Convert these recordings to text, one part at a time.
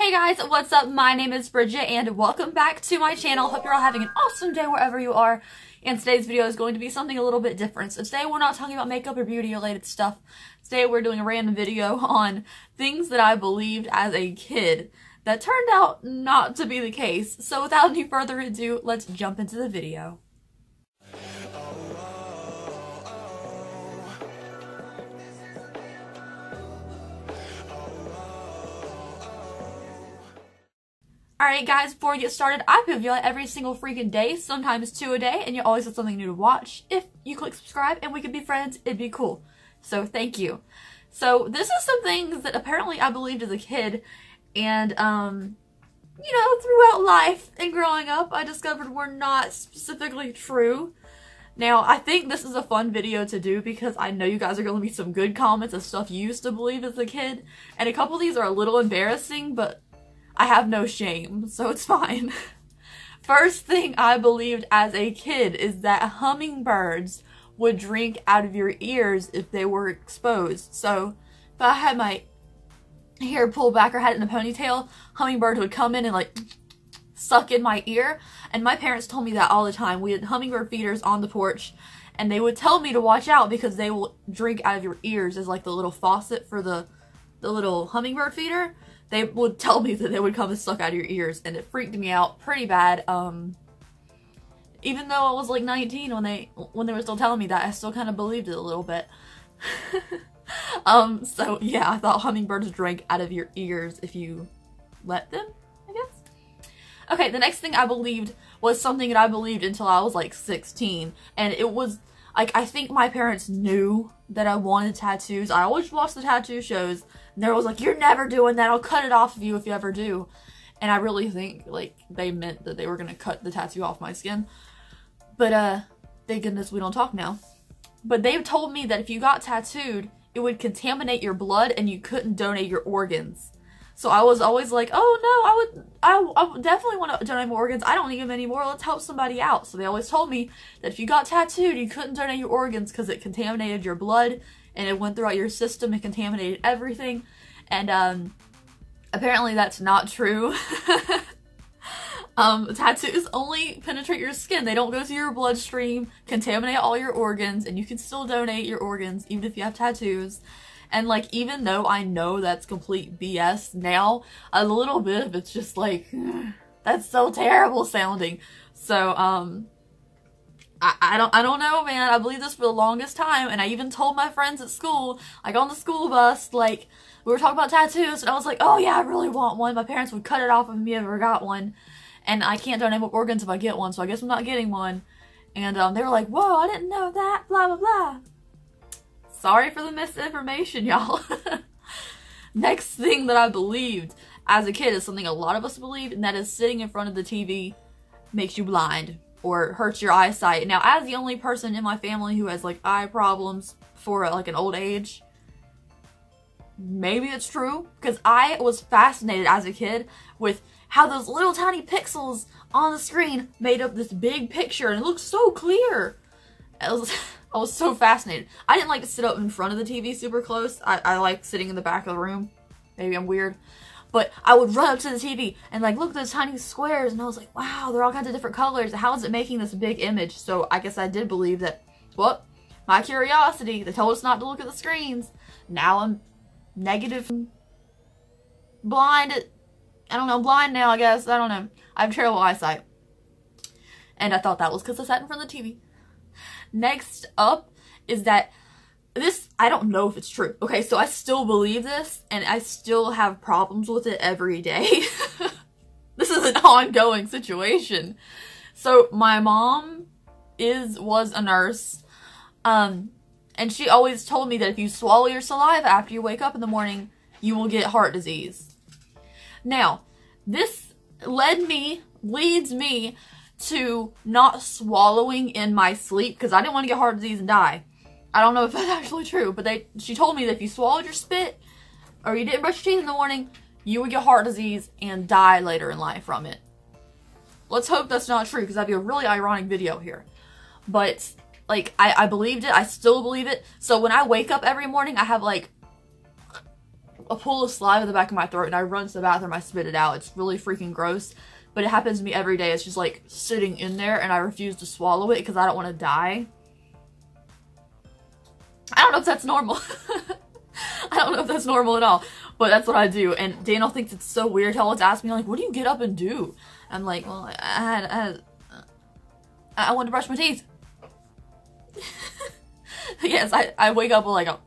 Hey guys, what's up? My name is Bridgette and welcome back to my channel. Hope you're all having an awesome day wherever you are. And today's video is going to be something a little bit different. So today we're not talking about makeup or beauty related stuff. Today we're doing a random video on things that I believed as a kid that turned out not to be the case. So without any further ado, let's jump into the video. Alright guys, before we get started, I put a video every single freaking day, sometimes 2 a day, and you always have something new to watch. If you click subscribe and we could be friends, it'd be cool. So thank you. So this is some things that apparently I believed as a kid, and you know, throughout life and growing up, I discovered were not specifically true. Now, I think this is a fun video to do because I know you guys are going to leave some good comments of stuff you used to believe as a kid, and a couple of these are a little embarrassing, but I have no shame, so it's fine. First thing I believed as a kid is that hummingbirds would drink out of your ears if they were exposed. So if I had my hair pulled back or had it in a ponytail, hummingbirds would come in and like suck in my ear. And my parents told me that all the time. We had hummingbird feeders on the porch and they would tell me to watch out because they will drink out of your ears as like the little faucet for the little hummingbird feeder. They would tell me that they would come and suck out of your ears, and it freaked me out pretty bad. Even though I was like 19 when they were still telling me that, I still kind of believed it a little bit. So yeah, I thought hummingbirds drank out of your ears if you let them, I guess. Okay, the next thing I believed was something that I believed until I was like 16, and it was like, I think my parents knew that I wanted tattoos. I always watched the tattoo shows, and they were always like, "You're never doing that. I'll cut it off of you if you ever do." And I really think, like, they meant that they were gonna cut the tattoo off my skin. But, thank goodness we don't talk now. But they told me that if you got tattooed, it would contaminate your blood and you couldn't donate your organs. So I was always like, oh no, I would definitely want to donate more organs. I don't need them anymore. Let's help somebody out. So they always told me that if you got tattooed, you couldn't donate your organs because it contaminated your blood and it went throughout your system and contaminated everything. And apparently that's not true. Tattoos only penetrate your skin. They don't go through your bloodstream, contaminate all your organs, and you can still donate your organs even if you have tattoos. And like, even though I know that's complete BS now, a little bit of it's just like, that's so terrible sounding. So, I don't know, man. I believed this for the longest time, and I even told my friends at school, like on the school bus, like, we were talking about tattoos, and I was like, oh yeah, I really want one. My parents would cut it off of me if I ever got one, and I can't donate my organs if I get one, so I guess I'm not getting one. And they were like, whoa, I didn't know that, blah, blah, blah. Sorry for the misinformation, y'all. Next thing that I believed as a kid is something a lot of us believe, and that is sitting in front of the TV makes you blind or hurts your eyesight. Now, as the only person in my family who has like eye problems for like an old age, maybe it's true, because I was fascinated as a kid with how those little tiny pixels on the screen made up this big picture and it looked so clear. I was so fascinated. I didn't like to sit up in front of the TV super close. I like sitting in the back of the room. Maybe I'm weird. But I would run up to the TV and like look at those tiny squares and I was like, wow, they're all kinds of different colors. How is it making this big image? So I guess I did believe that, well, my curiosity, they told us not to look at the screens. Now I'm negative blind. I don't know, blind now, I guess. I don't know. I have terrible eyesight. And I thought that was because I sat in front of the TV. Next up is that this, I don't know if it's true. Okay, so I still believe this, and I still have problems with it every day. This is an ongoing situation. So my mom was a nurse, and she always told me that if you swallow your saliva after you wake up in the morning, you will get heart disease. Now, this leads me to not swallowing in my sleep because I didn't want to get heart disease and die. I don't know if that's actually true, but she told me that if you swallowed your spit or you didn't brush your teeth in the morning, you would get heart disease and die later in life from it. Let's hope that's not true because that'd be a really ironic video here. But like, I believed it. I still believe it. So when I wake up every morning, I have like pull a slime in the back of my throat and I run to the bathroom, I spit it out. It's really freaking gross. But it happens to me every day. It's just like sitting in there and I refuse to swallow it because I don't want to die. I don't know if that's normal. I don't know if that's normal at all. But that's what I do. And Daniel thinks it's so weird. He'll always ask me, like, what do you get up and do? I'm like, well, I wanted to brush my teeth. Yes, I wake up with like a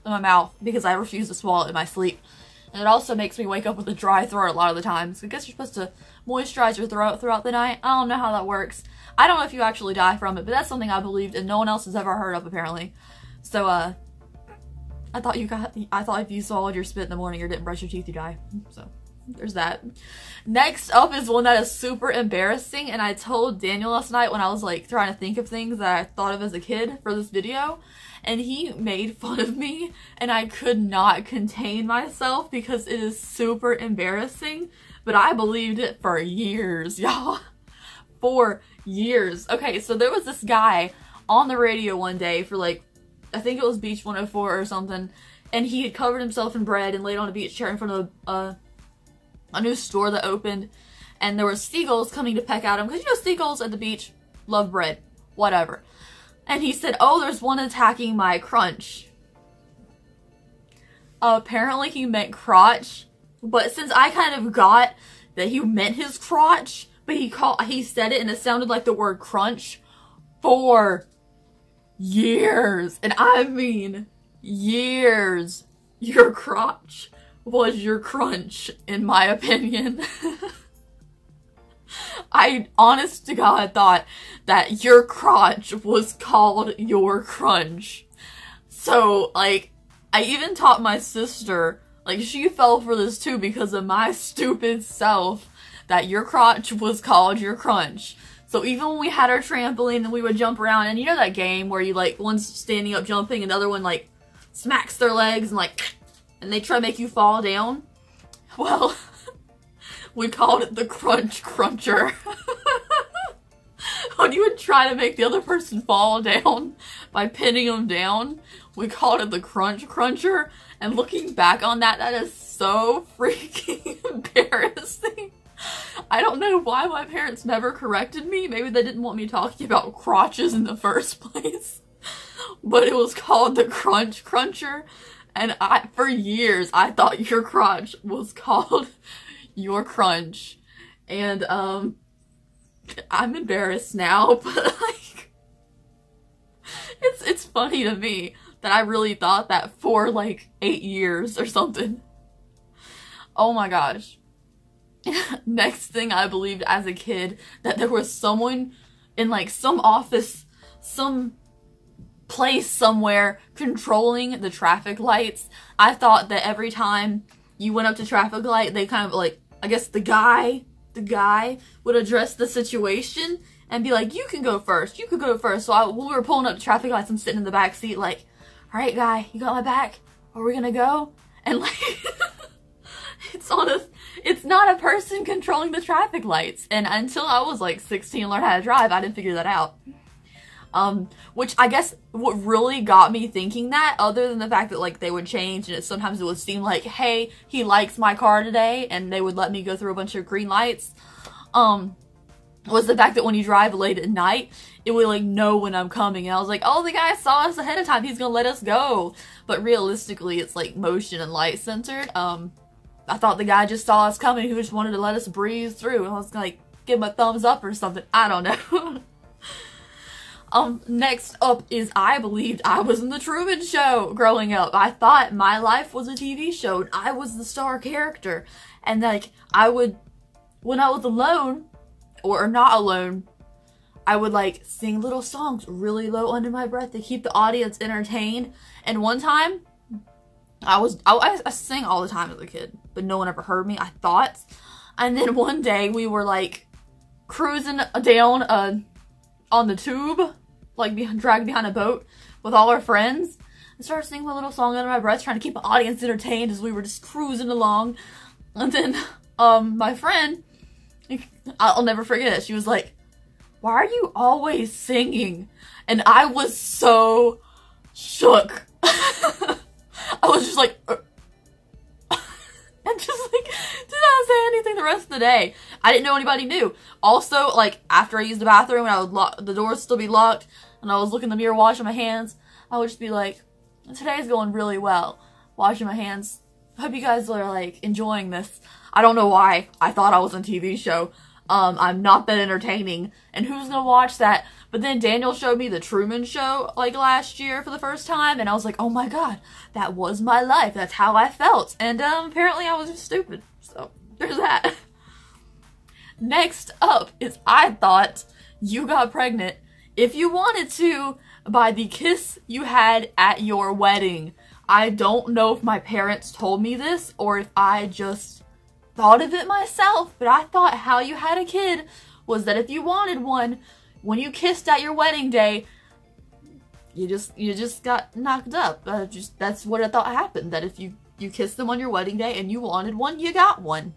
in my mouth because I refuse to swallow it in my sleep. And it also makes me wake up with a dry throat a lot of the times. I guess you're supposed to moisturize your throat throughout the night. I don't know how that works. I don't know if you actually die from it, but that's something I believed and no one else has ever heard of apparently. So I thought if you swallowed your spit in the morning or didn't brush your teeth, you die. So there's that. Next up is one that is super embarrassing, and I told Daniel last night when I was like trying to think of things that I thought of as a kid for this video, and he made fun of me and I could not contain myself because it is super embarrassing, but I believed it for years, y'all. For years. Okay, so there was this guy on the radio one day for like, I think it was Beach 104 or something, and he had covered himself in bread and laid on a beach chair in front of a new store that opened, and there were seagulls coming to peck at him, because you know seagulls at the beach love bread, whatever. And he said, oh, there's one attacking my crunch. Apparently he meant crotch, but since I kind of got that he meant his crotch, but he said it and it sounded like the word crunch for years, and I mean years, your crotch was your crunch, in my opinion. I, honest to God, thought that your crotch was called your crunch. So, like, I even taught my sister, like, she fell for this too because of my stupid self, that your crotch was called your crunch. So even when we had our trampoline and we would jump around, and you know that game where you like, one's standing up jumping and the other one like smacks their legs and like, and they try to make you fall down? Well, we called it the crunch cruncher. When you would try to make the other person fall down by pinning them down, we called it the crunch cruncher. And looking back on that, that is so freaking embarrassing. I don't know why my parents never corrected me. Maybe they didn't want me talking about crotches in the first place. But it was called the crunch cruncher. And for years, I thought your crotch was called your crunch. And, I'm embarrassed now, but like, it's funny to me that I really thought that for like 8 years or something. Oh my gosh. Next thing I believed as a kid, that there was someone in like some office, some place somewhere controlling the traffic lights. I thought that every time you went up to traffic light, they kind of like, I guess the guy would address the situation and be like, you can go first, you could go first. So when we were pulling up to traffic lights, I'm sitting in the back seat like, all right guy, you got my back? Are we gonna go? And like, it's not a person controlling the traffic lights. And until I was like 16 and learned how to drive, I didn't figure that out. Which I guess what really got me thinking that, other than the fact that like they would change and sometimes it would seem like, hey, he likes my car today, and they would let me go through a bunch of green lights, was the fact that when you drive late at night, it would like know when I'm coming, and I was like, oh, the guy saw us ahead of time, he's gonna let us go. But realistically, it's like motion and light centered. I thought the guy just saw us coming, who just wanted to let us breeze through, and I was like, give him a thumbs up or something, I don't know. Next up is I believed I was in the Truman Show growing up. I thought my life was a TV show and I was the star character. And like, when I was alone, or not alone, I would like sing little songs really low under my breath to keep the audience entertained. And one time, I sang all the time as a kid, but no one ever heard me, I thought. And then one day we were like cruising down on the tube, like dragged behind a boat with all our friends, and started singing my little song under my breath, trying to keep the audience entertained as we were just cruising along. And then my friend, I'll never forget it, she was like, why are you always singing? And I was so shook. I was just like, and just like did not say anything the rest of the day. I didn't know anybody knew. Also, like after I used the bathroom and I would lock the doors still be locked and I was looking in the mirror washing my hands, I would just be like, today's going really well. Washing my hands. Hope you guys are like enjoying this. I don't know why I thought I was on a TV show. I'm not that entertaining, and who's gonna watch that? But then Daniel showed me the Truman Show like last year for the first time, and I was like, oh my god, that was my life. That's how I felt. And apparently I was just stupid. So there's that. Next up is I thought you got pregnant if you wanted to by the kiss you had at your wedding. I don't know if my parents told me this or if I just thought of it myself, but I thought how you had a kid was that if you wanted one, when you kissed at your wedding day, you just got knocked up. That's what I thought happened, that if you kissed them on your wedding day and you wanted one, you got one.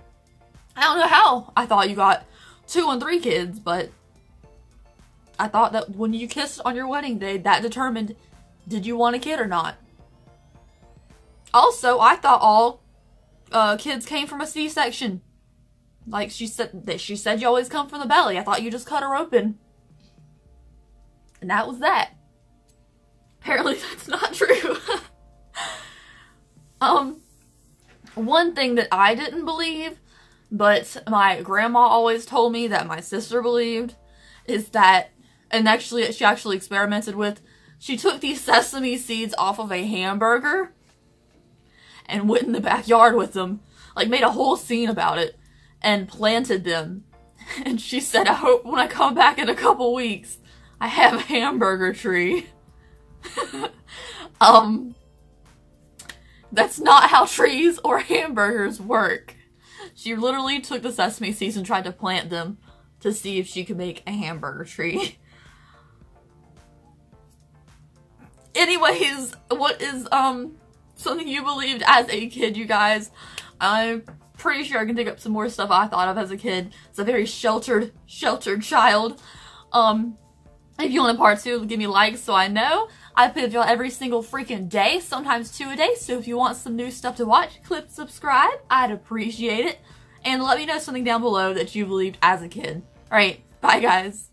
I don't know how I thought you got 2 and 3 kids, but I thought that when you kissed on your wedding day, that determined did you want a kid or not. Also, I thought all kids came from a C-section. Like she said you always come from the belly. I thought you just cut her open. And that was that. Apparently that's not true. One thing that I didn't believe, but my grandma always told me that my sister believed, is that, and actually she actually experimented with, she took these sesame seeds off of a hamburger and went in the backyard with them, like made a whole scene about it, and planted them. And she said, I hope when I come back in a couple weeks, I have a hamburger tree. That's not how trees or hamburgers work. She literally took the sesame seeds and tried to plant them to see if she could make a hamburger tree. Anyways, what is, something you believed as a kid, you guys? I'm pretty sure I can dig up some more stuff I thought of as a kid. It's a very sheltered child. If you want a part 2, give me likes so I know. I put video every single freaking day, sometimes 2 a day, so if you want some new stuff to watch, click subscribe. I'd appreciate it. And let me know something down below that you believed as a kid. Alright, bye guys.